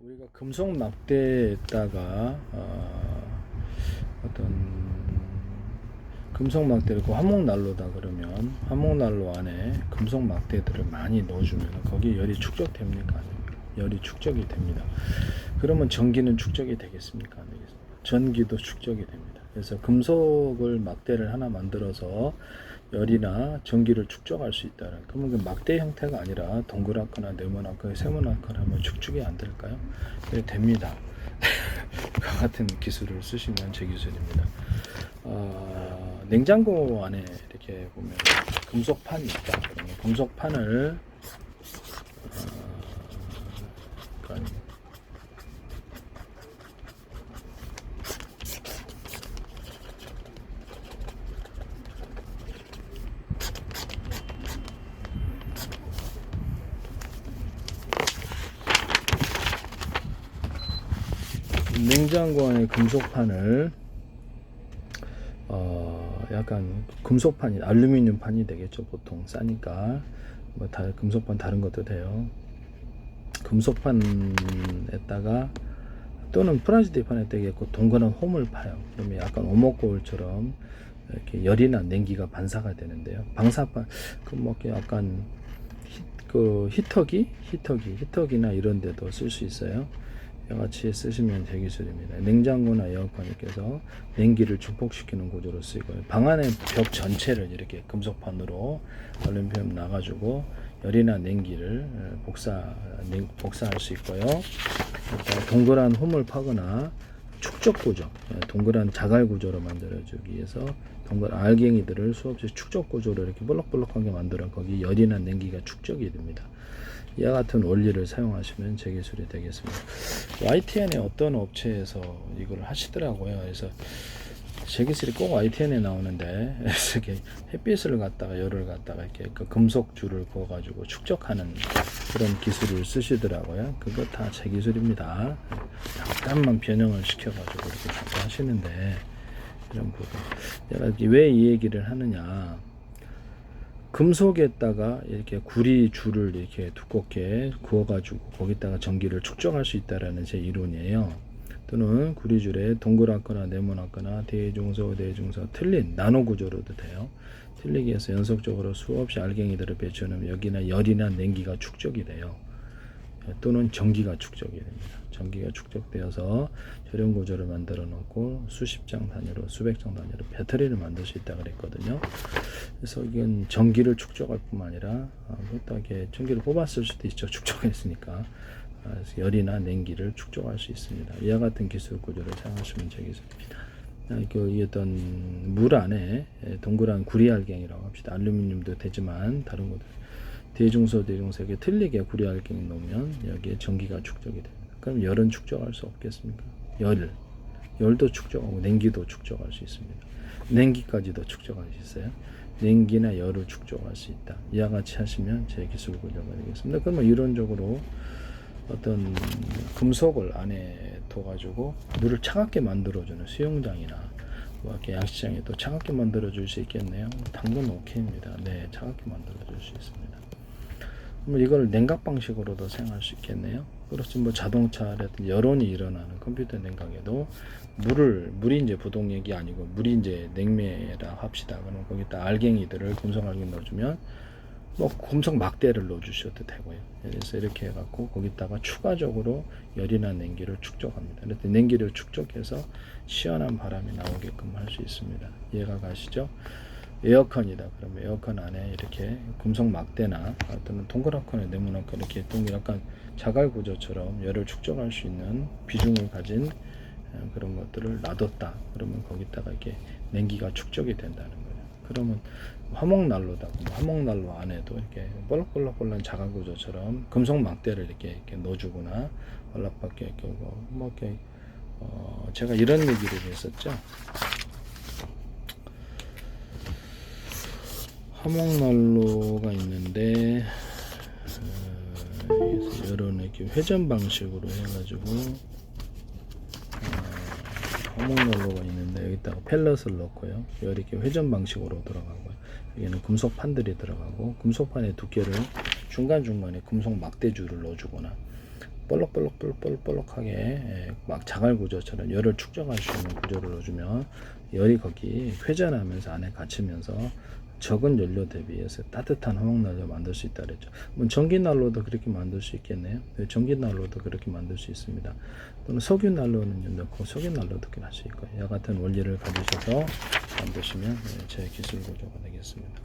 우리가 금속 막대에다가 어떤 금속 막대를 화목 난로다 그러면 화목 난로 안에 금속 막대들을 많이 넣어주면 거기에 열이 축적됩니까? 아닙니까? 열이 축적이 됩니다. 그러면 전기는 축적이 되겠습니까? 안 되겠습니까? 전기도 축적이 됩니다. 그래서 금속을 막대를 하나 만들어서 열이나 전기를 축적할 수 있다는, 그러면 그 막대 형태가 아니라 동그랗거나 네모나거나 세모나거나 하면 축적이 안 될까요? 네, 됩니다. 그 같은 기술을 쓰시면 제 기술입니다. 냉장고 안에 이렇게 보면 금속판이 있다. 그러면 금속판을 그러니까 냉장고 안에 금속판을 약간 금속판이 알루미늄 판이 되겠죠. 보통 싸니까 뭐 다 금속판 다른 것도 돼요. 금속판에다가 또는 프라지티판에 되겠고 동그란 홈을 파요. 그러면 약간 오목거울처럼 이렇게 열이나 냉기가 반사가 되는데요. 방사판 그뭐 약간 히터기나 이런 데도 쓸 수 있어요. 이와 같이 쓰시면 제 기술입니다. 냉장고나 에어컨에서 냉기를 증폭시키는 구조로 쓰이고요. 방 안의 벽 전체를 이렇게 금속판으로 얼음표현 나가지고 열이나 냉기를 복사할 수 있고요. 동그란 홈을 파거나 축적 구조, 동그란 자갈 구조로 만들어주기 위해서 동그란 알갱이들을 수없이 축적 구조로 이렇게 볼록볼록하게 만들어 거기 열이나 냉기가 축적이 됩니다. 이와 같은 원리를 사용하시면 제 기술이 되겠습니다. YTN의 어떤 업체에서 이걸 하시더라고요. 그래서 제 기술이 꼭 YTN에 나오는데 이렇게 햇빛을 갖다가 열을 갖다가 이렇게 그 금속 줄을 그어 가지고 축적하는 그런 기술을 쓰시더라고요. 그거 다 제 기술입니다. 잠깐만 변형을 시켜 가지고 이렇게 자꾸 하시는데 이런 부분. 내가 왜 이 얘기를 하느냐? 금속에다가 이렇게 구리 줄을 이렇게 두껍게 구워가지고 거기다가 전기를 축적할 수 있다라는 제 이론이에요. 또는 구리줄에 동그랗거나 네모나거나 대중소 틀린 나노 구조로도 돼요. 틀리기 위해서 연속적으로 수없이 알갱이들을 배치하면 여기나 열이나 냉기가 축적이 돼요. 또는 전기가 축적이 됩니다. 전기가 축적되어서 저렴 구조를 만들어 놓고 수십 장 단위로 수백 장 단위로 배터리를 만들 수 있다고 그랬거든요. 그래서 이건 전기를 축적할 뿐만 아니라 그렇다게 전기를 뽑았을 수도 있죠. 축적했으니까 열이나 냉기를 축적할 수 있습니다. 이와 같은 기술 구조를 사용하시면 되겠습니다. 이 어떤 물 안에 동그란 구리 알갱이라고 합시다. 알루미늄도 되지만 다른 것도 대중소에게 틀리게 구리 알갱이 놓으면 여기에 전기가 축적이 됩니다. 그럼 열은 축적할 수 없겠습니까? 열도 축적하고 냉기도 축적할 수 있습니다. 냉기까지도 축적할 수 있어요. 냉기나 열을 축적할 수 있다. 이와 같이 하시면 제 기술 구조가 되겠습니다. 그러면 이론적으로 어떤 금속을 안에 둬가지고 물을 차갑게 만들어주는 수영장이나 뭐 이렇게 양식장에 또 차갑게 만들어줄 수 있겠네요. 당근 오케이입니다. 네, 차갑게 만들어줄 수 있습니다. 그럼 이걸 냉각 방식으로도 사용할 수 있겠네요. 그렇지 뭐 자동차라든지 여론이 일어나는 컴퓨터 냉각에도 물이 이제 부동액이 아니고 물이 이제 냉매라 합시다. 그럼 거기다 알갱이들을 금속 알갱이 넣어주면 뭐 금속 막대를 넣어주셔도 되고요. 그래서 이렇게 해갖고 거기다가 추가적으로 열이나 냉기를 축적합니다. 그래서 냉기를 축적해서 시원한 바람이 나오게끔 할 수 있습니다. 이해가 가시죠? 에어컨이다. 그러면 에어컨 안에 이렇게 금속 막대나 또는 동그랗거나 네모나거나 이렇게 약간 자갈 구조처럼 열을 축적할 수 있는 비중을 가진 그런 것들을 놔뒀다. 그러면 거기다가 이렇게 냉기가 축적이 된다는 거예요. 그러면 화목난로다. 화목난로 안에도 이렇게 볼록볼록볼록 자갈 구조처럼 금속 막대를 이렇게 넣어주거나 연락밖에 이렇게 뭐 이렇게 제가 이런 얘기를 했었죠. 화목난로가 있는데 이런 이렇게 회전 방식으로 해가지고 화목난로가 있는데 여기다가 펠렛을 넣고요. 이렇게 회전 방식으로 들어가고요. 여기는 금속 판들이 들어가고 금속판의 두께를 중간중간에 금속 막대줄을 넣어주거나 볼록하게 막 자갈 구조처럼 열을 축적할 수 있는 구조를 넣어주면 열이 거기 회전하면서 안에 갇히면서 적은 연료 대비해서 따뜻한 화목난로를 만들 수 있다 그랬죠. 전기 난로도 그렇게 만들 수 있겠네요. 전기 난로도 그렇게 만들 수 있습니다. 또는 석유 난로는 넣고 석유 난로도 그렇게 할 수 있고요. 이와 같은 원리를 가지셔서 만드시면 제 기술 구조가 되겠습니다.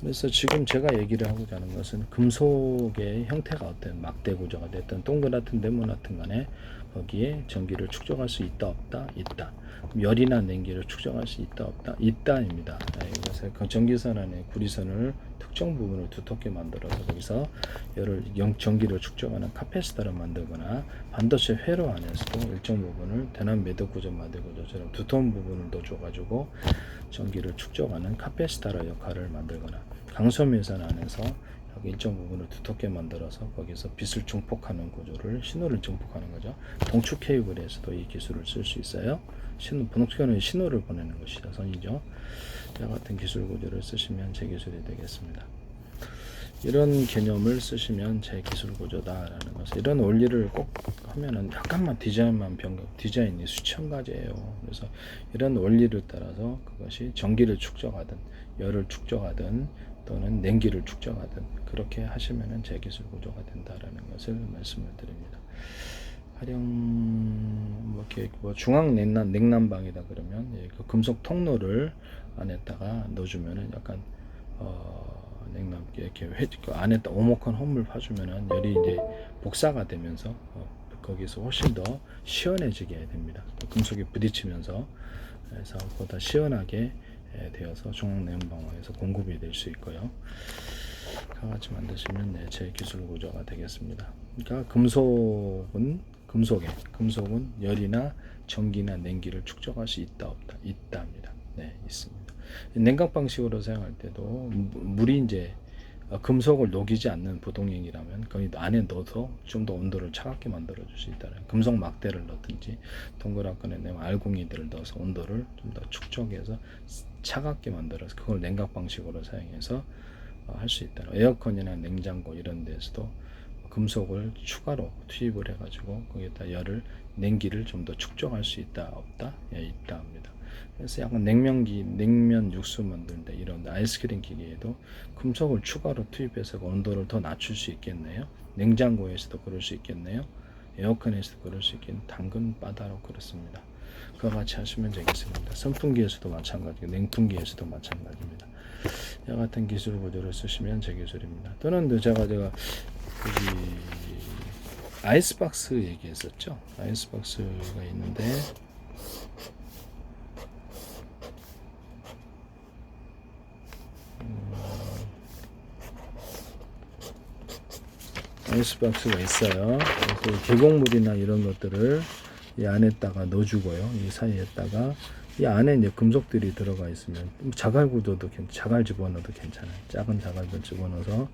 그래서 지금 제가 얘기를 하고자 하는 것은 금속의 형태가 어떤 막대 구조가 됐든 동그랗든 네모나든 간에 거기에 전기를 축적할 수 있다 없다 있다. 열이나 냉기를 축적할 수 있다 없다 있다입니다. 이것을 그 전기선 안에 구리선을 특정 부분을 두텁게 만들어서 거기서 전기를 축적하는 카패시터를 만들거나 반도체 회로 안에서도 일정 부분을 대남 매듭 구조 마대 구조처럼 두터운 부분을 넣어줘가지고 전기를 축적하는 카패시터의 역할을 만들거나 강소매선 안에서 여기 일정 부분을 두텁게 만들어서 거기서 빛을 증폭하는 구조를 신호를 증폭하는 거죠. 동축 케이블에서도 이 기술을 쓸 수 있어요. 동축하는 신호를 보내는 것이죠. 선이죠. 이와 같은 기술 구조를 쓰시면 제 기술이 되겠습니다. 이런 개념을 쓰시면 제 기술 구조다라는 것을 이런 원리를 꼭 하면은 약간만 디자인만 디자인이 수천 가지예요. 그래서 이런 원리를 따라서 그것이 전기를 축적하든 열을 축적하든 또는 냉기를 축적하든 그렇게 하시면은 제 기술 구조가 된다라는 것을 말씀을 드립니다. 가령 이렇게 중앙 냉난방이다 그러면 그 금속 통로를 안에다가 넣어주면은 약간 냉남 이렇게 그 안에다 오목한 홈을 파주면은 열이 이제 복사가 되면서 거기서 훨씬 더 시원해지게 됩니다. 금속이 부딪히면서 그래서 보다 시원하게 되어서 중앙냉방에서 공급이 될 수 있고요. 같이 만드시면 제 기술 구조가 되겠습니다. 그러니까 금속은 열이나 전기나 냉기를 축적할 수 있다 없다 있다입니다. 네, 있습니다. 냉각 방식으로 사용할 때도 물이 이제 금속을 녹이지 않는 부동액이라면 거기 안에 넣어서 좀 더 온도를 차갑게 만들어 줄 수 있다는 금속 막대를 넣든지 동그랗거나 알공이들을 넣어서 온도를 좀 더 축적해서 차갑게 만들어서 그걸 냉각 방식으로 사용해서 할 수 있다. 에어컨이나 냉장고 이런 데서도 금속을 추가로 투입을 해가지고 거기에다 냉기를 좀 더 축적할 수 있다 없다 있다 합니다. 그래서 약간 냉면 육수 만들 때 이런 아이스크림 기계에도 금속을 추가로 투입해서 온도를 더 낮출 수 있겠네요. 냉장고에서도 그럴 수 있겠네요. 에어컨에서도 그럴 수 있겠네요. 당근 바다로 그렇습니다. 그와 같이 하시면 되겠습니다. 선풍기에서도 마찬가지고 냉풍기에서도 마찬가지입니다. 이와 같은 기술 구조를 쓰시면 제 기술입니다. 또는 제가 아이스박스 얘기했었죠. 아이스박스가 있는데 아이스박스가 있어요. 그래서 계곡물이나 이런 것들을 이 안에다가 넣어주고요. 이 사이에다가 이 안에 이제 금속들이 들어가 있으면 자갈 구조도 자갈 집어넣어도 괜찮아요. 작은 자갈들 집어넣어서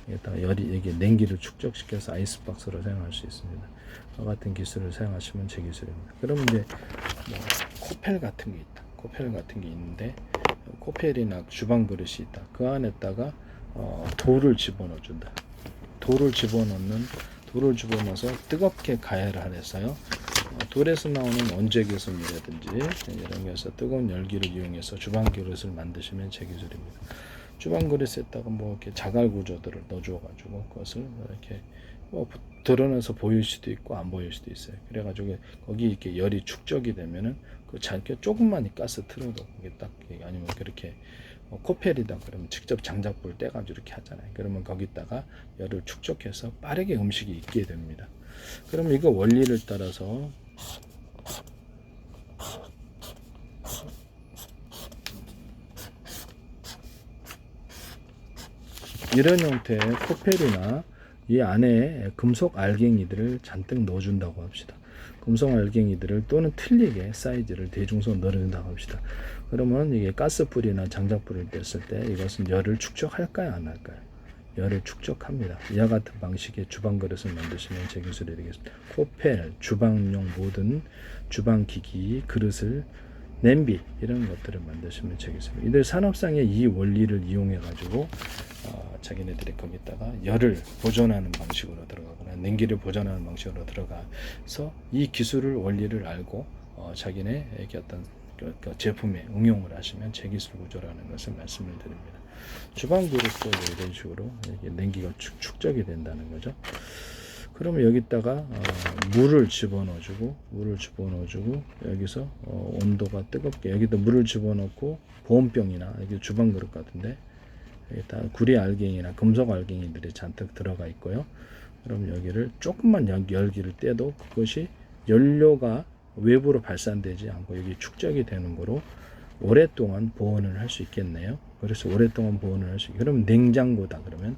여기다가 이게 냉기를 축적시켜서 아이스박스로 사용할 수 있습니다. 그와 같은 기술을 사용하시면 제 기술입니다. 그러면 이제 코펠 같은 게 있다. 코펠 같은 게 있는데 코펠이나 주방 그릇이 있다. 그 안에다가 돌을 집어넣어 준다. 돌을 집어넣어서 뜨겁게 가열을 해서요. 돌에서 나오는 원재개수이라든지 이런 것에서 뜨거운 열기를 이용해서 주방 그릇을 만드시면 제 기술입니다. 주방 그릇에다가 이렇게 자갈 구조들을 넣어줘가지고 그것을 이렇게 드러내서 보일 수도 있고 안 보일 수도 있어요. 그래가지고 거기 이렇게 열이 축적이 되면은 그 잘게 조금만 가스 틀어도 그게 딱 아니면 그렇게 코펠이다 그러면 직접 장작불 떼가지고 이렇게 하잖아요. 그러면 거기다가 열을 축적해서 빠르게 음식이 익게 됩니다. 그러면 이거 원리를 따라서 이런 형태의 코펠이나 이 안에 금속 알갱이들을 잔뜩 넣어준다고 합시다. 금속 알갱이들을 또는 틀리게 사이즈를 대중성 넣어준다고 합시다. 그러면 이게 가스불이나 장작불을 뗐을 때 이것은 열을 축적할까요 안 할까요? 열을 축적합니다. 이와 같은 방식의 주방 그릇을 만드시면 제 기술이 되겠습니다. 코펠, 주방용 모든 주방기기 그릇을 냄비 이런 것들을 만드시면 되겠습니다. 이들 산업상의 이 원리를 이용해 가지고 자기네들이 거기다가 열을 보존하는 방식으로 들어가거나 냉기를 보존하는 방식으로 들어가서 이 기술을 원리를 알고 자기네에게 어떤 그 제품에 응용을 하시면 제기술 구조라는 것을 말씀을 드립니다. 주방 그릇도 이런 식으로 냉기가 축적이 된다는 거죠. 그러면 여기다가 물을 집어넣어주고 여기서 온도가 뜨겁게 여기다 물을 집어넣고 보온병이나 여기 주방 그릇 같은데 여기다 구리 알갱이나 금속 알갱이들이 잔뜩 들어가 있고요. 그럼 여기를 조금만 열기를 떼도 그것이 연료가 외부로 발산되지 않고 여기 축적이 되는 거로 오랫동안 보온을 할 수 있겠네요. 그래서 오랫동안 보온을 할 수 있게. 그러면 냉장고다 그러면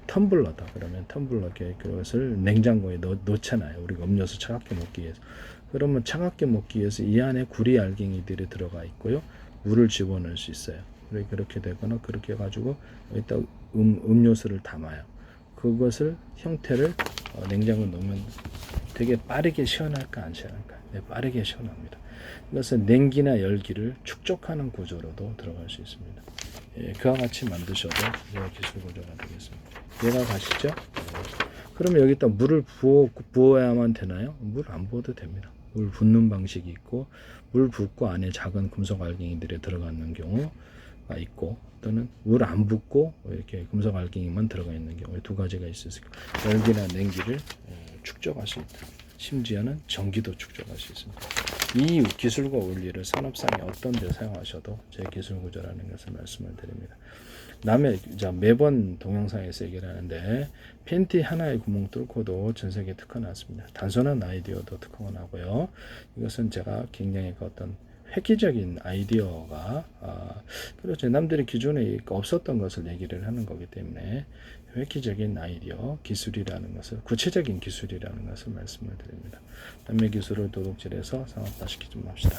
텀블러다 그러면 텀블러 그것을 냉장고에 놓잖아요. 우리가 음료수 차갑게 먹기 위해서. 그러면 차갑게 먹기 위해서 이 안에 구리 알갱이들이 들어가 있고요. 물을 집어넣을 수 있어요. 그렇게 되거나 그렇게 해가지고 여기다 음료수를 담아요. 그것을 형태를 냉장고에 넣으면 되게 빠르게 시원할까 안 시원할까? 네, 빠르게 시원합니다. 이것은 냉기나 열기를 축적하는 구조로도 들어갈 수 있습니다. 예, 그와 같이 만드셔도 기술 구조가 되겠습니다. 이해가 가시죠? 그러면 여기다 물을 부어야만 되나요? 물 안 부어도 됩니다. 물 붓는 방식이 있고 물 붓고 안에 작은 금속 알갱이들이 들어가는 경우가 있고 또는 물 안 붓고 이렇게 금속 알갱이만 들어가 있는 경우 두 가지가 있을 수 있고 열기나 냉기를 축적할 수 있다. 심지어는 전기도 축적할 수 있습니다. 이 기술과 원리를 산업상에 어떤 데 사용하셔도 제 기술 구조라는 것을 말씀을 드립니다. 매번 동영상에서 얘기를 하는데 팬티 하나의 구멍 뚫고도 전 세계 특허 났습니다. 단순한 아이디어도 특허가 나고요. 이것은 제가 굉장히 어떤 획기적인 아이디어가 그렇죠. 남들이 기존에 없었던 것을 얘기를 하는 거기 때문에 획기적인 아이디어, 기술이라는 것을 구체적인 기술이라는 것을 말씀을 드립니다. 남의 기술을 도둑질해서 상업화시키지 맙시다.